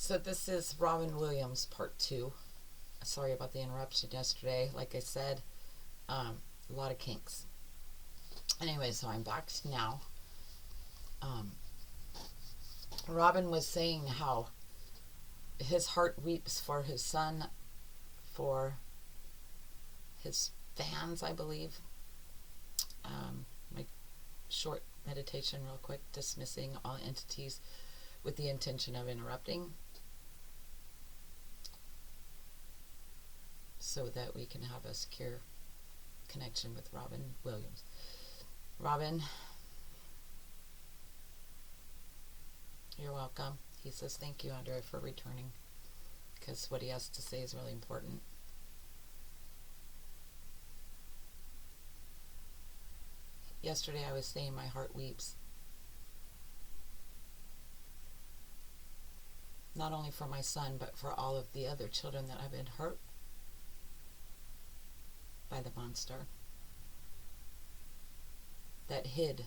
So this is Robin Williams part 2. Sorry about the interruption yesterday. Like I said, a lot of kinks. Anyway, so I'm back now. Robin was saying how his heart weeps for his son, for his fans, I believe. My short meditation real quick, dismissing all entities with the intention of interrupting, so that we can have a secure connection with Robin Williams. Robin, you're welcome. He says thank you, Andrea, for returning, because what he has to say is really important. Yesterday I was saying my heart weeps, not only for my son, but for all of the other children that have been hurt by the monster that hid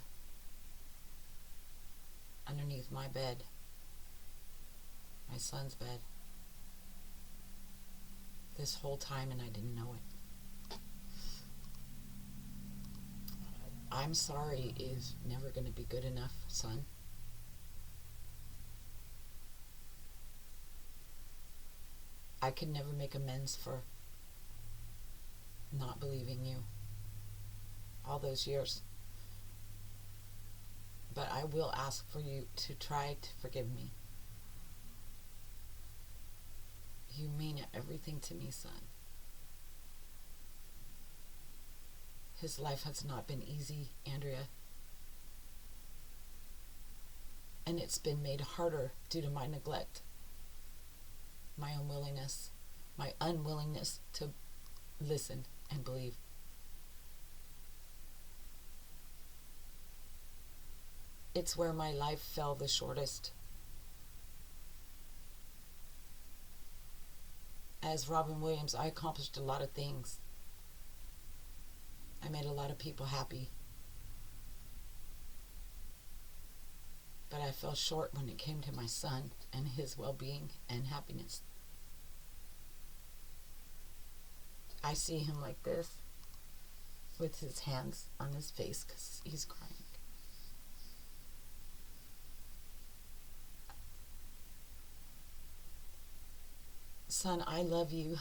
underneath my bed, my son's bed, this whole time, and I didn't know it. I'm sorry is never going to be good enough, son. I could never make amends for not believing you all those years. But I will ask for you to try to forgive me. You mean everything to me, son. His life has not been easy, Andrea. And it's been made harder due to my neglect, my unwillingness to listen and believe. It's where my life fell the shortest. As Robin Williams, I accomplished a lot of things. I made a lot of people happy. But I fell short when it came to my son and his well-being and happiness. I see him like this, with his hands on his face because he's crying. Son, I love you.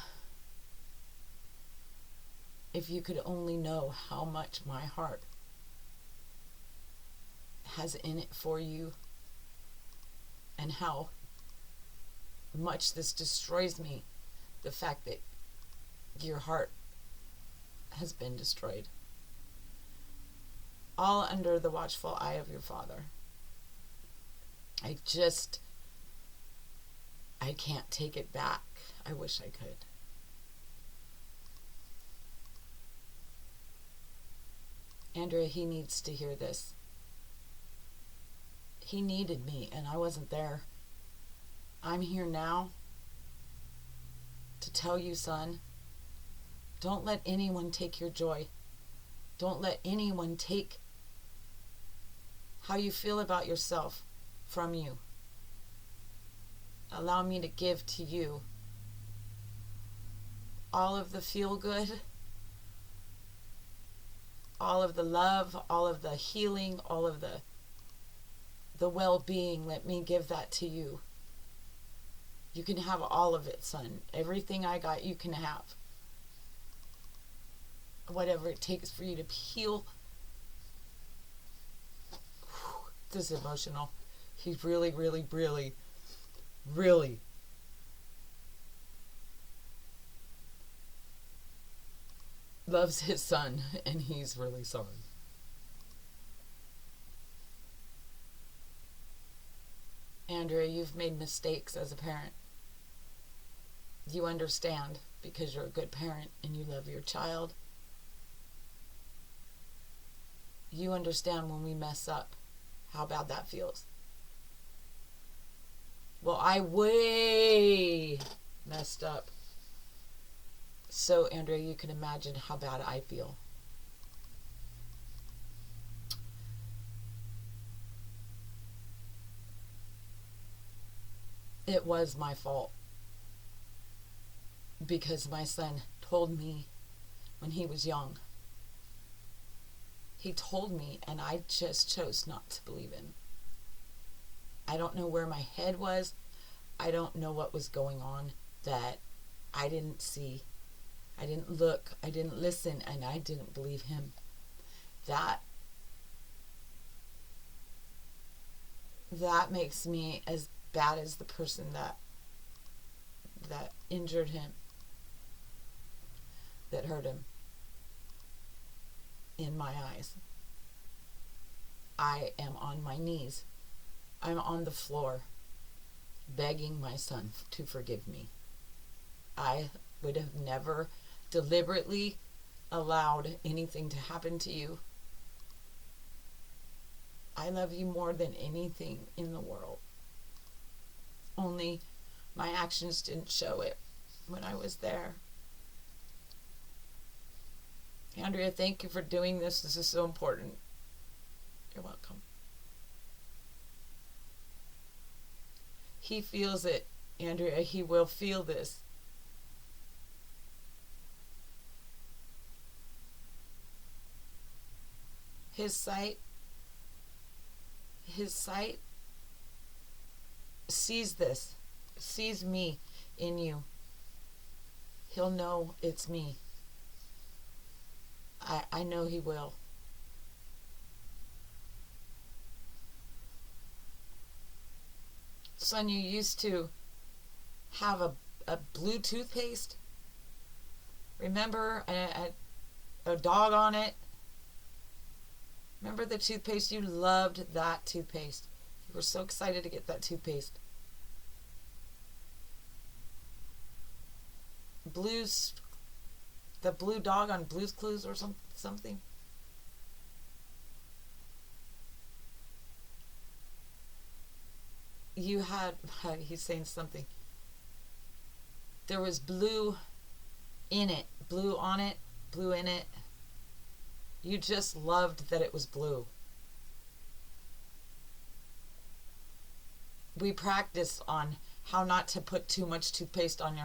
If you could only know how much my heart has in it for you, and how much this destroys me, the fact that your heart has been destroyed, all under the watchful eye of your father. I can't take it back. I wish I could. Andrea, he needs to hear this. He needed me, and I wasn't there. I'm here now to tell you, son, don't let anyone take your joy. Don't let anyone take how you feel about yourself from you. Allow me to give to you all of the feel good, all of the love, all of the healing, all of the well-being. Let me give that to you. You can have all of it, son. Everything I got, you can have. Whatever it takes for you to heal. This is emotional. He really, really, really, really loves his son, and he's really sorry. Andrea, you've made mistakes as a parent. You understand because you're a good parent and you love your child. You understand when we mess up, how bad that feels. Well, I way messed up. So, Andrea, you can imagine how bad I feel. It was my fault because my son told me when he was young. He told me, and I just chose not to believe him. I don't know where my head was. I don't know what was going on that I didn't see. I didn't look. I didn't listen, and I didn't believe him. That makes me as bad as the person that injured him, that hurt him. In my eyes, I am on my knees. I'm on the floor begging my son to forgive me. I would have never deliberately allowed anything to happen to you. I love you more than anything in the world. Only my actions didn't show it when I was there. Andrea, thank you for doing this. This is so important. You're welcome. He feels it, Andrea. He will feel this. His sight sees this, sees me in you. He'll know it's me. I know he will. Son, you used to have a blue toothpaste. Remember a dog on it? Remember the toothpaste? You loved that toothpaste. You were so excited to get that toothpaste. The blue dog on Blue's Clues or something. You had, he's saying something. There was blue in it, blue on it, blue in it. You just loved that it was blue. We practice on how not to put too much toothpaste on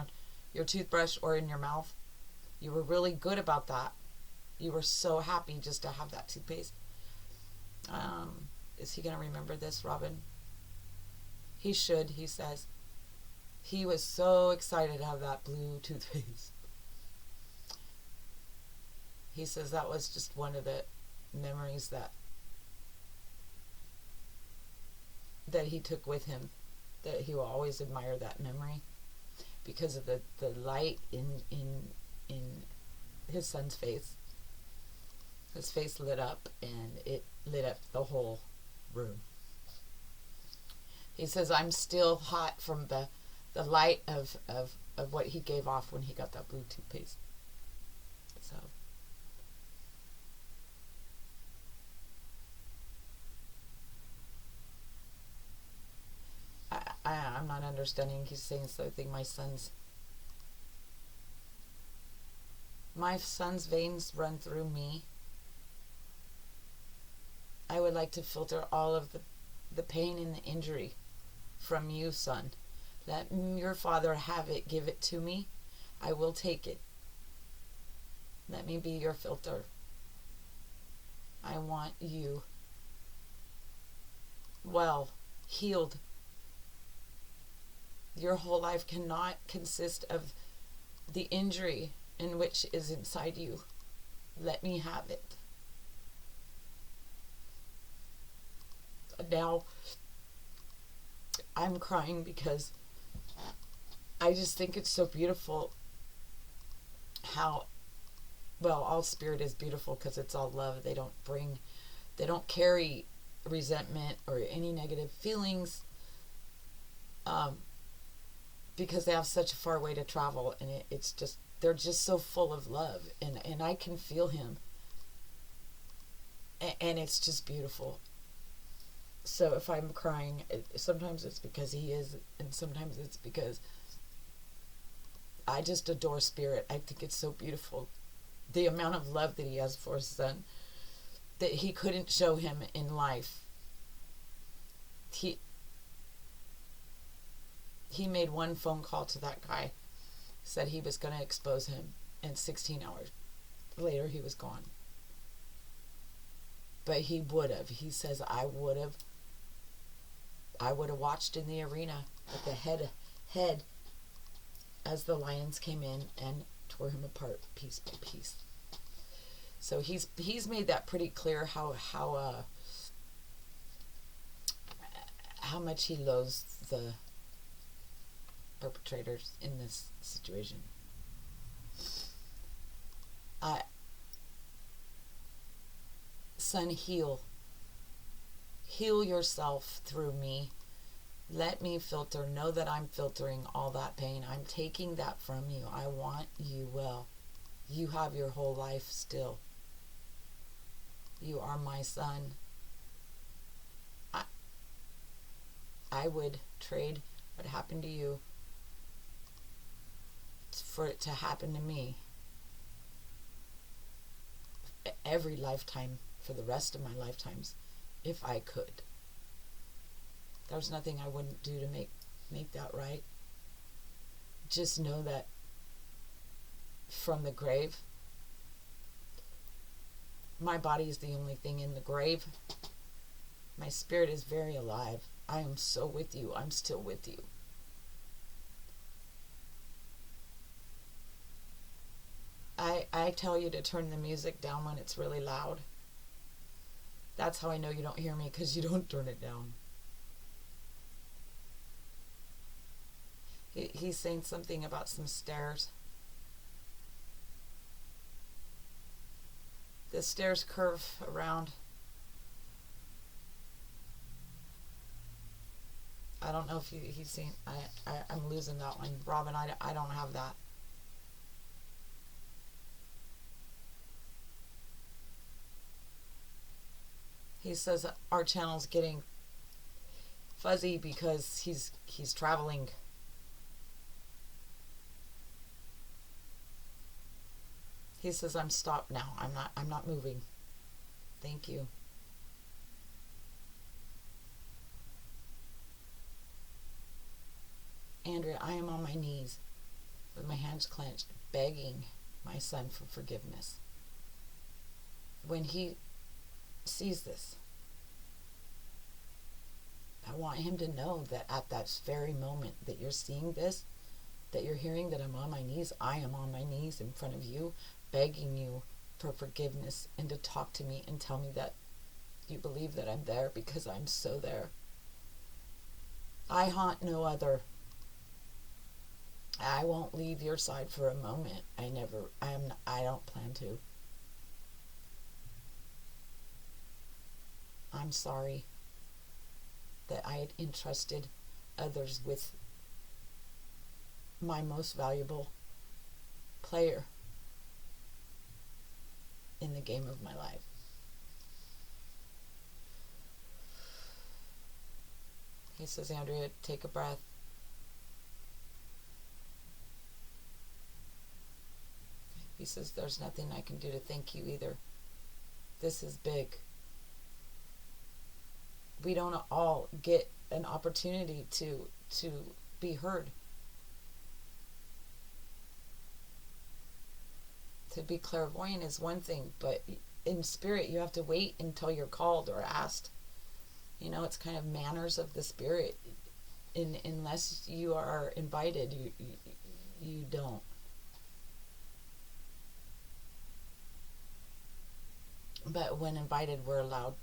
your toothbrush or in your mouth. You were really good about that. You were so happy just to have that toothpaste. Is he going to remember this, Robin? He should, he says. He was so excited to have that blue toothpaste. He says that was just one of the memories that he took with him, that he will always admire that memory because of the light in his son's face. His face lit up, and it lit up the whole room. He says, I'm still hot from the light of what he gave off when he got that blue toothpaste. So I'm not understanding. He's saying something. My son's veins run through me. I would like to filter all of the pain and the injury from you, son. Let your father have it. Give it to me. I will take it. Let me be your filter. I want you well, healed. Your whole life cannot consist of the injury in which is inside you. Let me have it. Now, I'm crying because I just think it's so beautiful how, well, all spirit is beautiful because it's all love. They don't carry resentment or any negative feelings, because they have such a far way to travel, and it's just, they're just so full of love, and I can feel him, and it's just beautiful. So if I'm crying, sometimes it's because he is, and sometimes it's because I just adore spirit. I think it's so beautiful, the amount of love that he has for his son that he couldn't show him he made one phone call to that guy, said he was going to expose him, and 16 hours later he was gone. But he would have. He says, I would have watched in the arena at the head as the lions came in and tore him apart piece by piece. So he's made that pretty clear how much he loathes the perpetrators in this situation. Son, heal yourself through me. Let me filter. Know that I'm filtering all that pain. I'm taking that from you. I want you well. You have your whole life still. You are my son. I would trade what happened to you for it to happen to me every lifetime for the rest of my lifetimes if I could. There's nothing I wouldn't do to make that right. Just know that from the grave, my body is the only thing in the grave. My spirit is very alive. I am so with you. I'm still with you. I tell you to turn the music down when it's really loud. That's how I know you don't hear me, because you don't turn it down. He's saying something about some stairs. The stairs curve around. I don't know if he's seen. I'm losing that one. Robin, I don't have that. He says our channel's getting fuzzy because he's traveling. He says I'm stopped now. I'm not moving. Thank you. Andrea, I am on my knees with my hands clenched, begging my son for forgiveness. When he sees this, I want him to know that at that very moment that you're seeing this, that you're hearing that I'm on my knees, I am on my knees in front of you, begging you for forgiveness and to talk to me and tell me that you believe that I'm there, because I'm so there. I haunt no other. I won't leave your side for a moment. I don't plan to. I'm sorry that I had entrusted others with my most valuable player in the game of my life. He says, Andrea, take a breath. He says, there's nothing I can do to thank you either. This is big. We don't all get an opportunity to be heard. To be clairvoyant is one thing, but in spirit you have to wait until you're called or asked. You know, it's kind of manners of the spirit. Unless you are invited, you don't. But when invited, we're allowed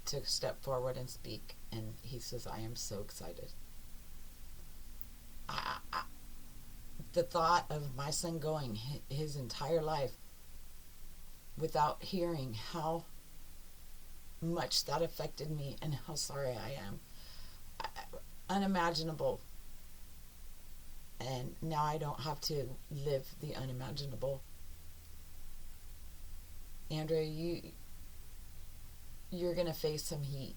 to step forward and speak. And he says, I am so excited. The thought of my son going his entire life without hearing how much that affected me and how sorry I am, unimaginable. And now I don't have to live the unimaginable. Andrea, you're going to face some heat.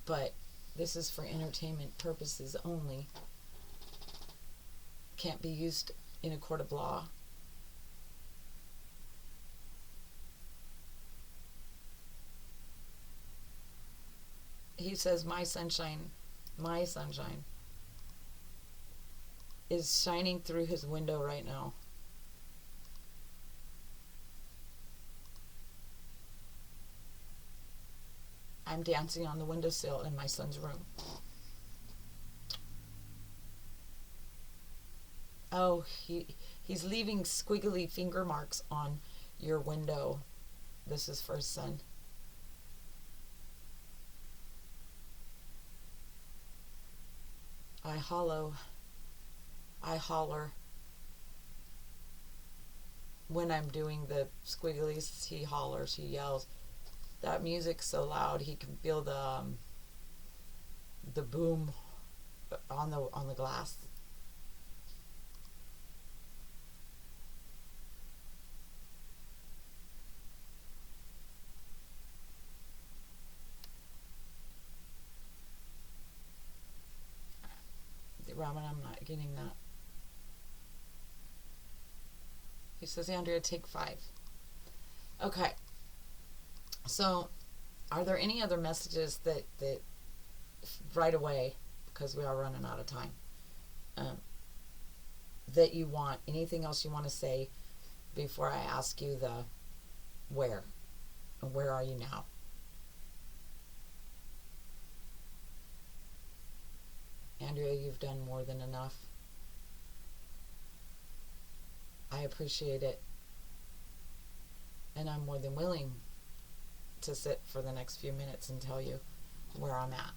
But this is for entertainment purposes only. Can't be used in a court of law. He says, my sunshine, my sunshine, is shining through his window right now. I'm dancing on the windowsill in my son's room. Oh, he's leaving squiggly finger marks on your window. This is for his son. I holler. When I'm doing the squigglies, he hollers, he yells. That music's so loud, he can feel the boom on the glass. Robin, I'm not getting that. He says, Andrea, take 5. Okay. So, are there any other messages that right away, because we are running out of time, that you want? Anything else you want to say before I ask you the where? Where are you now? Andrea, you've done more than enough. I appreciate it. And I'm more than willing to sit for the next few minutes and tell you where I'm at.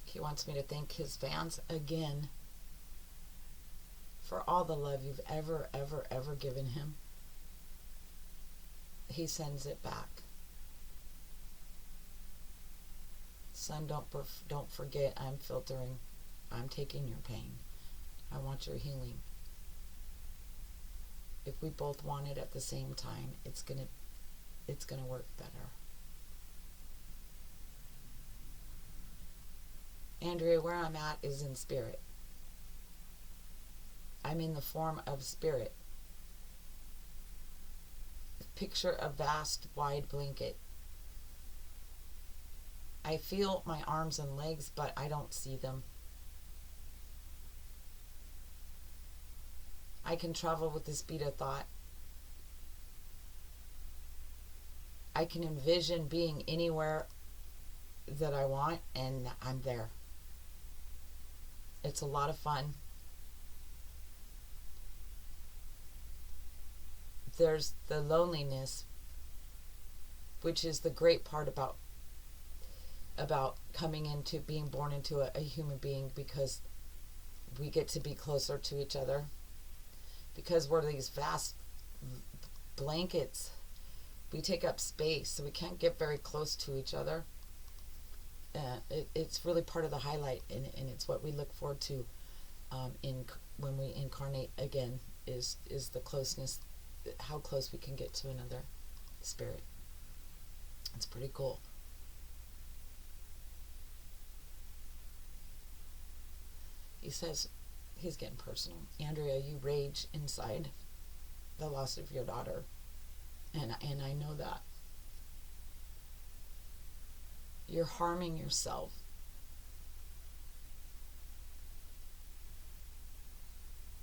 He wants me to thank his fans again for all the love you've ever given him. He sends it back. Son, don't forget, I'm filtering. I'm taking your pain. I want your healing. If we both want it at the same time, it's gonna work better. Andrea, where I'm at is in spirit. I'm in the form of spirit. Picture a vast, wide blanket. I feel my arms and legs, but I don't see them. I can travel with the speed of thought. I can envision being anywhere that I want, and I'm there. It's a lot of fun. There's the loneliness, which is the great part about coming into being born into a human being, because we get to be closer to each other, because we're these vast blankets. We take up space, so we can't get very close to each other. It's really part of the highlight, and it's what we look forward to when we incarnate again, is the closeness, how close we can get to another spirit. It's pretty cool. He says, he's getting personal. Andrea, you rage inside the loss of your daughter. And I know that. You're harming yourself.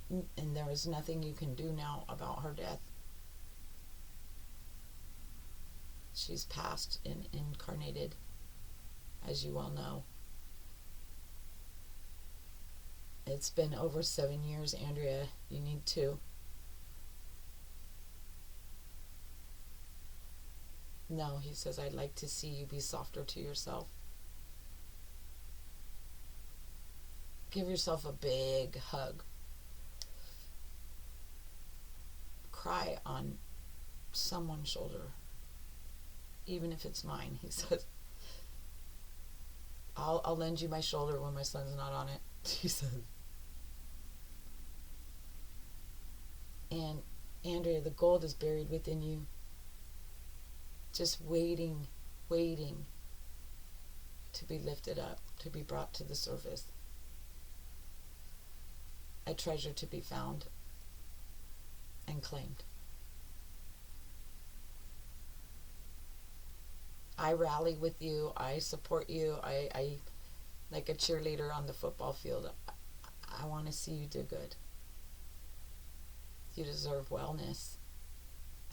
And there is nothing you can do now about her death. She's passed and incarnated, as you well know. It's been over 7 years, Andrea. You need to. No, he says, I'd like to see you be softer to yourself. Give yourself a big hug. Cry on someone's shoulder, even if it's mine, he says. I'll lend you my shoulder when my son's not on it, he says. And Andrea, the gold is buried within you, just waiting to be lifted up, to be brought to the surface. A treasure to be found and claimed. I rally with you. I support you. I like a cheerleader on the football field. I want to see you do good. You deserve wellness,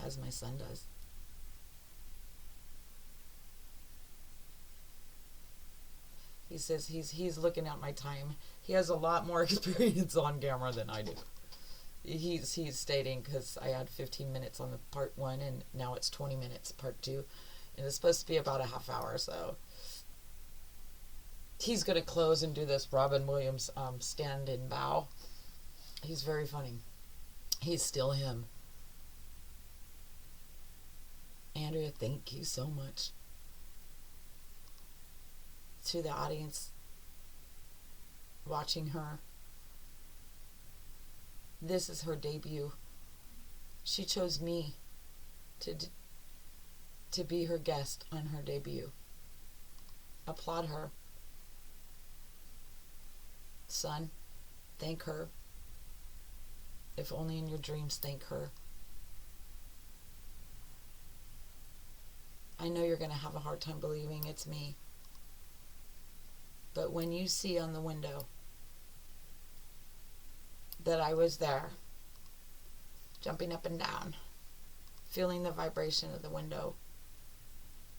as my son does. He says he's looking at my time. He has a lot more experience on camera than I do. He's stating, because I had 15 minutes on the part 1 and now it's 20 minutes part 2, and it's supposed to be about a half hour, so he's going to close and do this Robin Williams stand and bow. He's very funny. He's still him. Andrea, thank you so much. To the audience watching her, this is her debut. She chose me to be her guest on her debut. Applaud her. Son, thank her. If only in your dreams, thank her. I know you're going to have a hard time believing it's me. But when you see on the window that I was there, jumping up and down, feeling the vibration of the window,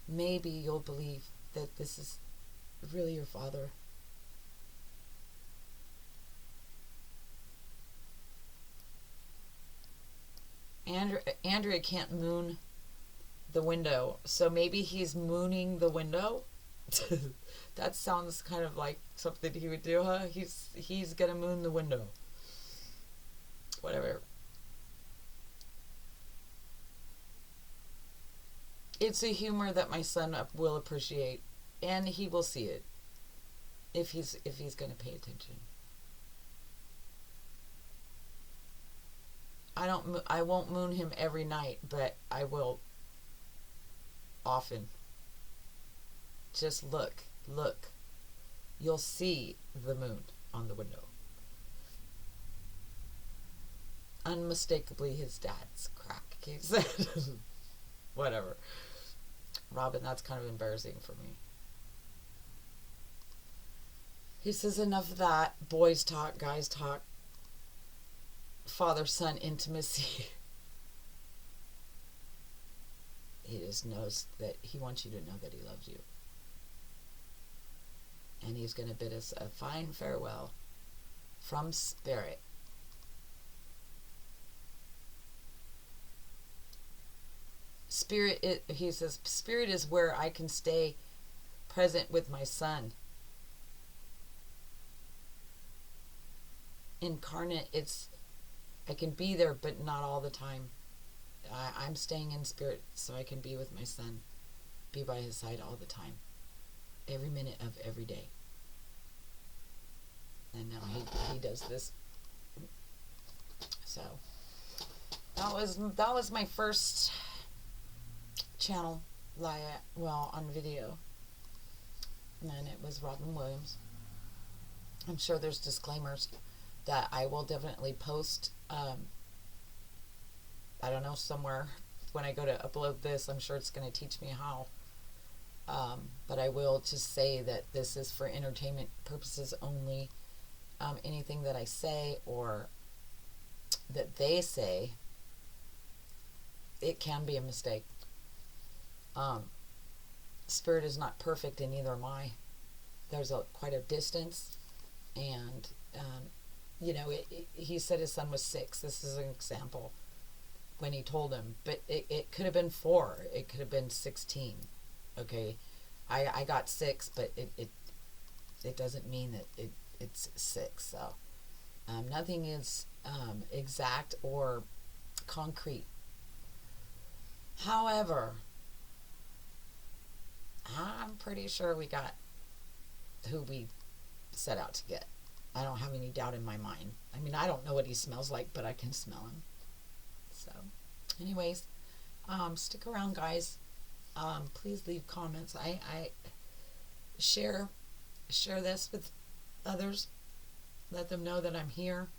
maybe you'll believe that this is really your father. Andrea can't moon the window, so maybe he's mooning the window. That sounds kind of like something he would do, huh? He's gonna moon the window. Whatever. It's a humor that my son will appreciate, and he will see it if he's gonna pay attention. I won't moon him every night, but I will often. Just look. You'll see the moon on the window. Unmistakably his dad's crack, he said. Whatever. Robin, that's kind of embarrassing for me. He says, enough of that. Boys talk, guys talk. Father-son intimacy. He just knows that he wants you to know that he loves you. And he's going to bid us a fine farewell from Spirit. He says, Spirit is where I can stay present with my son. Incarnate, I can be there, but not all the time. I'm staying in spirit so I can be with my son, be by his side all the time, every minute of every day. And now he does this. So that was my first channel on video, and it was Robin Williams. I'm sure there's disclaimers that I will definitely post. I don't know, somewhere when I go to upload this. I'm sure it's going to teach me how. But I will just say that this is for entertainment purposes only. Anything that I say or that they say, it can be a mistake. Spirit is not perfect, and neither am I. There's quite a distance, and he said his son was 6. This is an example when he told him, but it could have been 4. It could have been 16. Okay, I got 6, but it doesn't mean that it's 6. So nothing is exact or concrete. However, I'm pretty sure we got who we set out to get. I don't have any doubt in my mind. I mean, I don't know what he smells like, but I can smell him. So, anyways, stick around, guys. Please leave comments. I share this with others. Let them know that I'm here.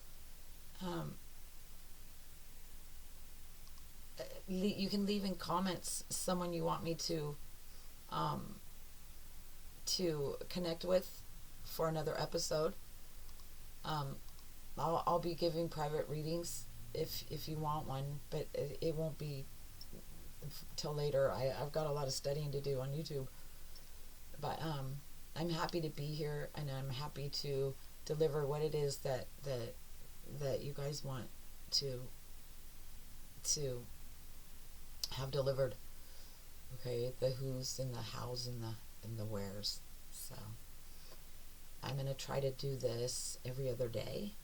You can leave in comments someone you want me to to connect with for another episode. Um, I'll be giving private readings if you want one, but it won't be till later. I've got a lot of studying to do on YouTube, but I'm happy to be here, and I'm happy to deliver what it is that you guys want to have delivered. Okay, the who's and the how's and the where's. So I'm gonna try to do this every other day.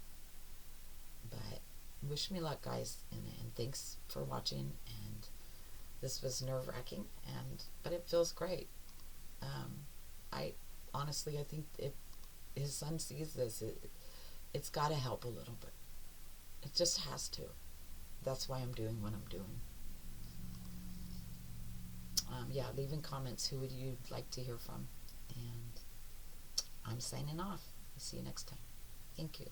But wish me luck, guys, and thanks for watching. And this was nerve-wracking, but it feels great. I honestly, I think if his son sees this, it's got to help a little bit. It just has to. That's why I'm doing what I'm doing. Yeah, leave in comments who would you like to hear from. And I'm signing off. See you next time. Thank you.